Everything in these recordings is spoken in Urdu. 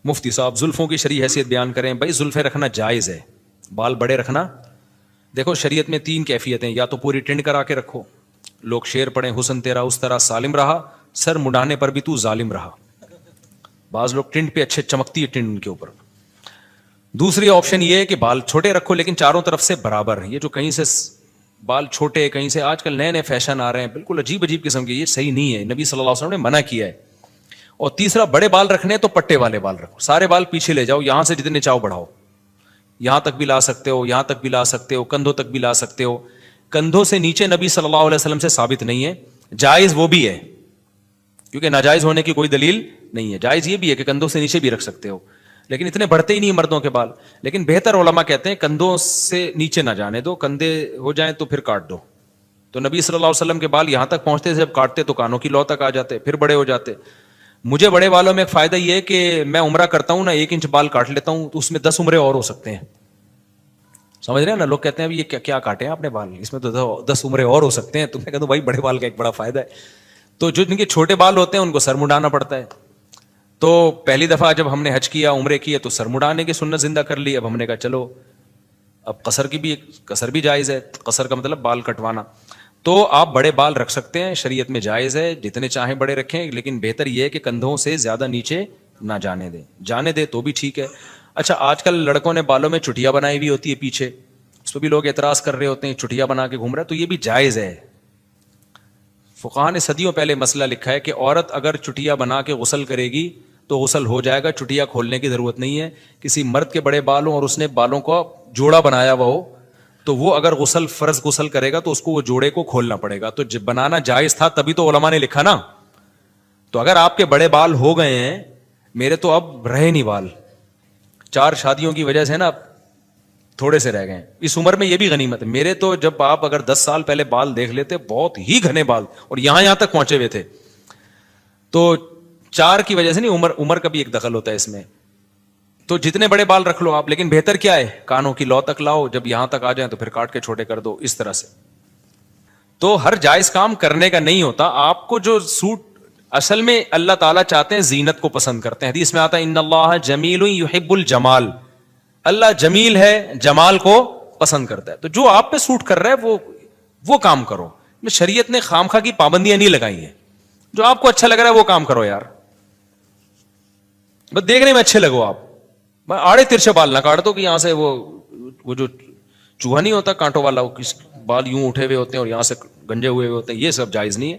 مفتی صاحب زلفوں کی شرعی حیثیت بیان کریں. بھائی زلفیں رکھنا جائز ہے, بال بڑے رکھنا. دیکھو شریعت میں 3 کیفیتیں, یا تو پوری ٹنڈ کرا کے رکھو, لوگ شعر پڑھیں حسن تیرا اس طرح سالم رہا, سر مڈانے پر بھی تو ظالم رہا. بعض لوگ ٹنڈ پہ اچھے چمکتی ہے ٹنڈ ان کے اوپر. دوسری آپشن یہ ہے کہ بال چھوٹے رکھو لیکن چاروں طرف سے برابر. یہ جو کہیں سے بال چھوٹے, کہیں سے آج کل نئے نئے فیشن آ رہے ہیں بالکل عجیب عجیب قسم کے, یہ صحیح نہیں ہے, نبی صلی اللہ علیہ وسلم نے منع کیا ہے. اور تیسرا, بڑے بال رکھنے تو پٹے والے بال رکھو, سارے بال پیچھے لے جاؤ, یہاں سے جتنے چاہو بڑھاؤ, یہاں تک بھی لا سکتے ہو, یہاں تک بھی لا سکتے ہو, کندھوں تک بھی لا سکتے ہو. کندھوں سے نیچے نبی صلی اللہ علیہ وسلم سے ثابت نہیں ہے. جائز وہ بھی ہے کیونکہ ناجائز ہونے کی کوئی دلیل نہیں ہے. جائز یہ بھی ہے کہ کندھوں سے نیچے بھی رکھ سکتے ہو, لیکن اتنے بڑھتے ہی نہیں مردوں کے بال. لیکن بہتر علماء کہتے ہیں کندھوں سے نیچے نہ جانے دو, کندھے ہو جائیں تو پھر کاٹ دو. تو نبی صلی اللہ علیہ وسلم کے بال یہاں تک پہنچتے تھے, جب کاٹتے تو کانوں کی لو تک آ جاتے, پھر بڑے ہو جاتے. مجھے بڑے بالوں میں ایک فائدہ یہ ہے کہ میں عمرہ کرتا ہوں نا, 1 انچ بال کاٹ لیتا ہوں تو اس میں 10 عمرے اور ہو سکتے ہیں. سمجھ رہے ہیں نا, لوگ کہتے ہیں یہ کیا کاٹے ہیں آپ نے بال, اس میں تو 10 عمرے اور ہو سکتے ہیں. تو میں کہتا ہوں بھائی بڑے بال کا ایک بڑا فائدہ ہے. تو جو جن کے چھوٹے بال ہوتے ہیں ان کو سر مڈانا پڑتا ہے. تو پہلی دفعہ جب ہم نے حج کیا, عمرے کیے, تو سر مڈانے کی سنت زندہ کر لی. اب ہم نے کہا چلو اب قصر بھی جائز ہے. قصر کا مطلب بال کٹوانا. تو آپ بڑے بال رکھ سکتے ہیں, شریعت میں جائز ہے, جتنے چاہیں بڑے رکھیں, لیکن بہتر یہ ہے کہ کندھوں سے زیادہ نیچے نہ جانے دیں. جانے دے تو بھی ٹھیک ہے. اچھا, آج کل لڑکوں نے بالوں میں چٹیا بنائی ہوئی ہوتی ہے پیچھے, اس پہ بھی لوگ اعتراض کر رہے ہوتے ہیں چٹیا بنا کے گھوم رہے ہیں, تو یہ بھی جائز ہے. فقہاء نے صدیوں پہلے مسئلہ لکھا ہے کہ عورت اگر چٹیا بنا کے غسل کرے گی تو غسل ہو جائے گا, چٹیا کھولنے کی ضرورت نہیں ہے. کسی مرد کے بڑے بال ہوں اور اس نے بالوں کو جوڑا بنایا ہوا ہو, تو وہ اگر فرض غسل کرے گا تو اس کو وہ جوڑے کو کھولنا پڑے گا. تو بنانا جائز تھا, تبھی تو علماء نے لکھا نا. تو اگر آپ کے بڑے بال ہو گئے ہیں, میرے تو اب رہے نہیں بال, 4 شادیوں کی وجہ سے نا تھوڑے سے رہ گئے. اس عمر میں یہ بھی غنیمت ہے. میرے تو جب آپ اگر 10 سال پہلے بال دیکھ لیتے, بہت ہی گھنے بال, اور یہاں تک پہنچے ہوئے تھے. تو 4 کی وجہ سے نہیں, عمر کا بھی ایک دخل ہوتا ہے اس میں. تو جتنے بڑے بال رکھ لو آپ, لیکن بہتر کیا ہے, کانوں کی لو تک لاؤ, جب یہاں تک آ جائیں تو پھر کاٹ کے چھوٹے کر دو, اس طرح سے. تو ہر جائز کام کرنے کا نہیں ہوتا. آپ کو جو سوٹ, اصل میں اللہ تعالیٰ چاہتے ہیں, زینت کو پسند کرتے ہیں. حدیث میں آتا ہے ان اللہ جمیل یحب الجمال, اللہ جمیل ہے, جمال کو پسند کرتا ہے. تو جو آپ پہ سوٹ کر رہا ہے وہ کام کرو. شریعت نے خامخواہ کی پابندیاں نہیں لگائی ہیں. جو آپ کو اچھا لگ رہا ہے وہ کام کرو یار, بس دیکھنے میں اچھے لگو. آپ آڑے ترچھے بال نہ کاٹ دو کہ یہاں سے وہ جو چوہا نہیں ہوتا کانٹوں والا, بال یوں اٹھے ہوئے ہوتے ہیں اور یہاں سے گنجے ہوئے ہوتے ہیں, یہ سب جائز نہیں ہے.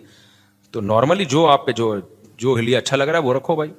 تو نارملی جو آپ پہ جو ہلیہ اچھا لگ رہا ہے وہ رکھو بھائی.